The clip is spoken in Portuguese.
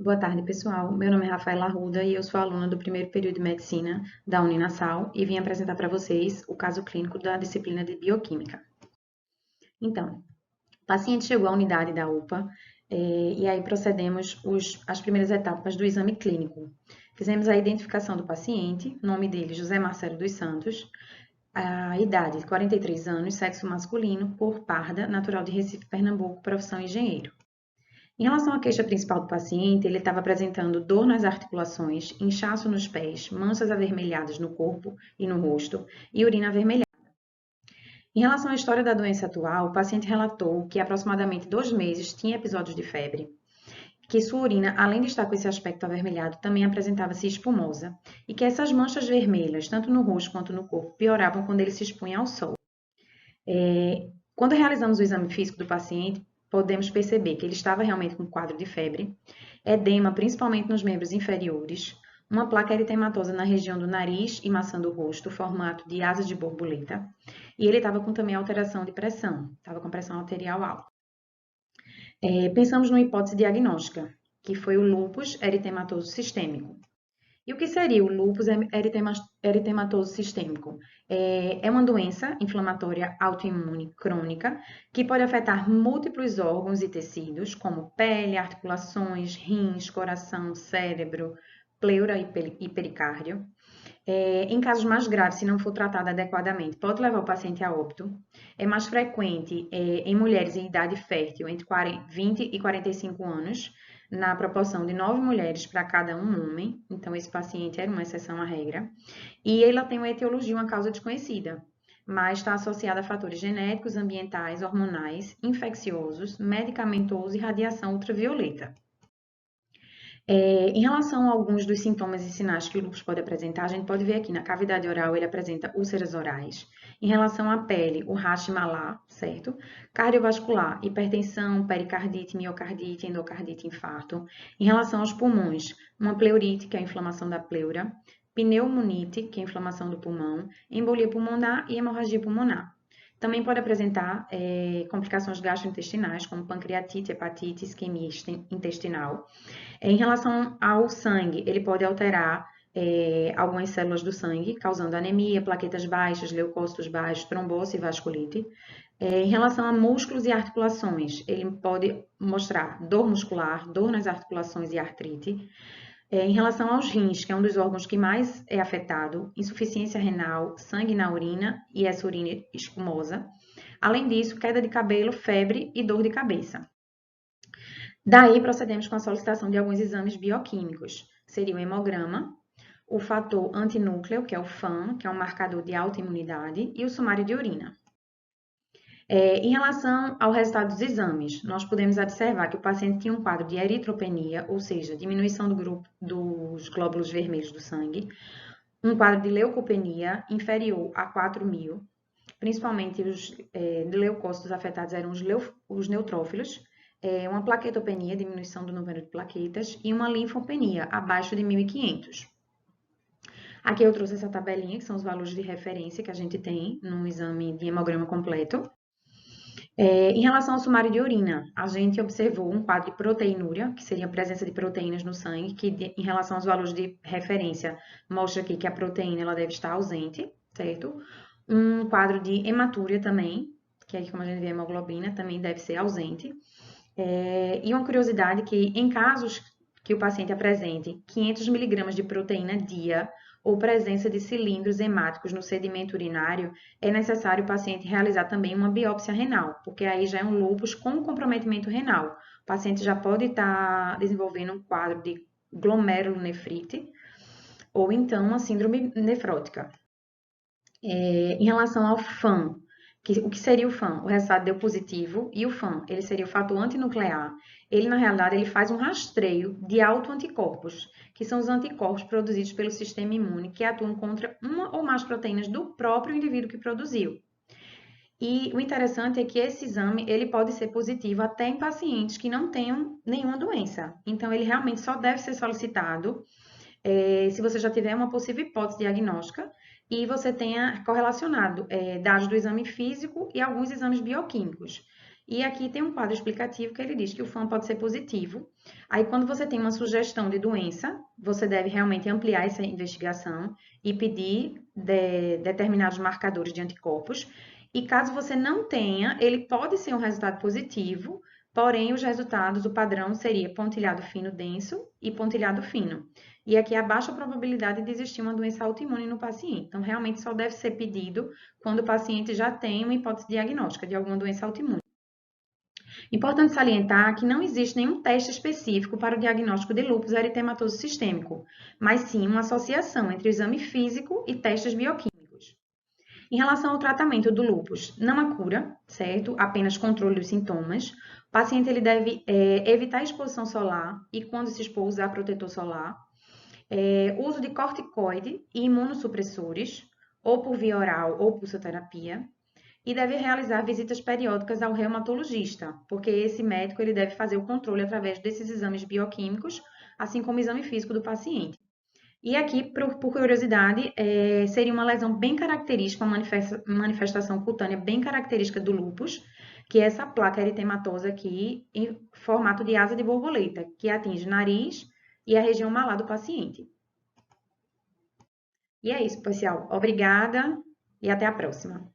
Boa tarde, pessoal. Meu nome é Rafaela Arruda e eu sou aluna do primeiro período de Medicina da Uninasal e vim apresentar para vocês o caso clínico da disciplina de Bioquímica. Então, o paciente chegou à unidade da UPA e aí procedemos as primeiras etapas do exame clínico. Fizemos a identificação do paciente, nome dele José Marcelo dos Santos, a idade 43 anos, sexo masculino, cor parda, natural de Recife, Pernambuco, profissão engenheiro. Em relação à queixa principal do paciente, ele estava apresentando dor nas articulações, inchaço nos pés, manchas avermelhadas no corpo e no rosto e urina avermelhada. Em relação à história da doença atual, o paciente relatou que há aproximadamente 2 meses tinha episódios de febre, que sua urina, além de estar com esse aspecto avermelhado, também apresentava-se espumosa e que essas manchas vermelhas, tanto no rosto quanto no corpo, pioravam quando ele se expunha ao sol. Quando realizamos o exame físico do paciente, podemos perceber que ele estava realmente com um quadro de febre, edema principalmente nos membros inferiores, uma placa eritematosa na região do nariz e maçã do rosto, formato de asas de borboleta, e ele estava com também alteração de pressão, estava com pressão arterial alta. Pensamos numa hipótese diagnóstica, que foi o lúpus eritematoso sistêmico. E o que seria o lúpus eritematoso sistêmico? É uma doença inflamatória autoimune crônica que pode afetar múltiplos órgãos e tecidos, como pele, articulações, rins, coração, cérebro, pleura e pericárdio. Em casos mais graves, se não for tratado adequadamente, pode levar o paciente a óbito. É mais frequente em mulheres em idade fértil, entre 20 e 45 anos, na proporção de 9 mulheres para cada um homem. Então, esse paciente era uma exceção à regra. E ela tem uma etiologia, uma causa desconhecida, mas está associada a fatores genéticos, ambientais, hormonais, infecciosos, medicamentosos e radiação ultravioleta. Em relação a alguns dos sintomas e sinais que o lúpus pode apresentar, a gente pode ver aqui na cavidade oral, ele apresenta úlceras orais. Em relação à pele, o rash malar, certo? Cardiovascular, hipertensão, pericardite, miocardite, endocardite, infarto. Em relação aos pulmões, uma pleurite, que é a inflamação da pleura, pneumonite, que é a inflamação do pulmão, embolia pulmonar e hemorragia pulmonar. Também pode apresentar complicações gastrointestinais, como pancreatite, hepatite, isquemia intestinal. Em relação ao sangue, ele pode alterar algumas células do sangue, causando anemia, plaquetas baixas, leucócitos baixos, trombose e vasculite. Em relação a músculos e articulações, ele pode mostrar dor muscular, dor nas articulações e artrite. Em relação aos rins, que é um dos órgãos que mais é afetado, insuficiência renal, sangue na urina e essa urina espumosa. Além disso, queda de cabelo, febre e dor de cabeça. Daí, procedemos com a solicitação de alguns exames bioquímicos. Seria o hemograma, o fator antinúcleo, que é o FAM, que é um marcador de autoimunidade, e o sumário de urina. Em relação ao resultado dos exames, nós podemos observar que o paciente tinha um quadro de eritropenia, ou seja, diminuição do grupo dos glóbulos vermelhos do sangue, um quadro de leucopenia inferior a 4.000, principalmente os leucócitos afetados eram os neutrófilos, uma plaquetopenia, diminuição do número de plaquetas, e uma linfopenia, abaixo de 1.500. Aqui eu trouxe essa tabelinha, que são os valores de referência que a gente tem no exame de hemograma completo. Em relação ao sumário de urina, a gente observou um quadro de proteinúria, que seria a presença de proteínas no sangue, que em relação aos valores de referência, mostra aqui que a proteína ela deve estar ausente, certo? Um quadro de hematúria também, que é como a gente vê a hemoglobina, também deve ser ausente. E uma curiosidade que em casos que o paciente apresente 500 miligramas de proteína dia ou presença de cilindros hemáticos no sedimento urinário, é necessário o paciente realizar também uma biópsia renal, porque aí já é um lúpus com comprometimento renal. O paciente já pode estar desenvolvendo um quadro de glomerulonefrite ou então uma síndrome nefrótica. Em relação ao FAM, o que seria o FAM? O resultado deu positivo e o FAM, ele seria o fator antinuclear. Ele, na realidade, ele faz um rastreio de autoanticorpos, que são os anticorpos produzidos pelo sistema imune que atuam contra uma ou mais proteínas do próprio indivíduo que produziu. E o interessante é que esse exame ele pode ser positivo até em pacientes que não tenham nenhuma doença. Então, ele realmente só deve ser solicitado se você já tiver uma possível hipótese diagnóstica e você tenha correlacionado dados do exame físico e alguns exames bioquímicos. E aqui tem um quadro explicativo que ele diz que o FAM pode ser positivo. Aí, quando você tem uma sugestão de doença, você deve realmente ampliar essa investigação e pedir determinados marcadores de anticorpos. E caso você não tenha, ele pode ser um resultado positivo, porém os resultados, o padrão seria pontilhado fino denso e pontilhado fino. E aqui a baixa probabilidade de existir uma doença autoimune no paciente. Então, realmente só deve ser pedido quando o paciente já tem uma hipótese diagnóstica de alguma doença autoimune. Importante salientar que não existe nenhum teste específico para o diagnóstico de lúpus eritematoso sistêmico, mas sim uma associação entre o exame físico e testes bioquímicos. Em relação ao tratamento do lúpus, não há cura, certo? Apenas controle dos sintomas. O paciente ele deve evitar a exposição solar e, quando se expor, usar protetor solar. Uso de corticoide e imunossupressores, ou por via oral ou pulsoterapia. E deve realizar visitas periódicas ao reumatologista, porque esse médico ele deve fazer o controle através desses exames bioquímicos, assim como o exame físico do paciente. E aqui, por curiosidade, seria uma lesão bem característica, uma manifestação cutânea bem característica do lúpus, que é essa placa eritematosa aqui em formato de asa de borboleta, que atinge nariz e a região malar do paciente. E é isso, pessoal. Obrigada e até a próxima.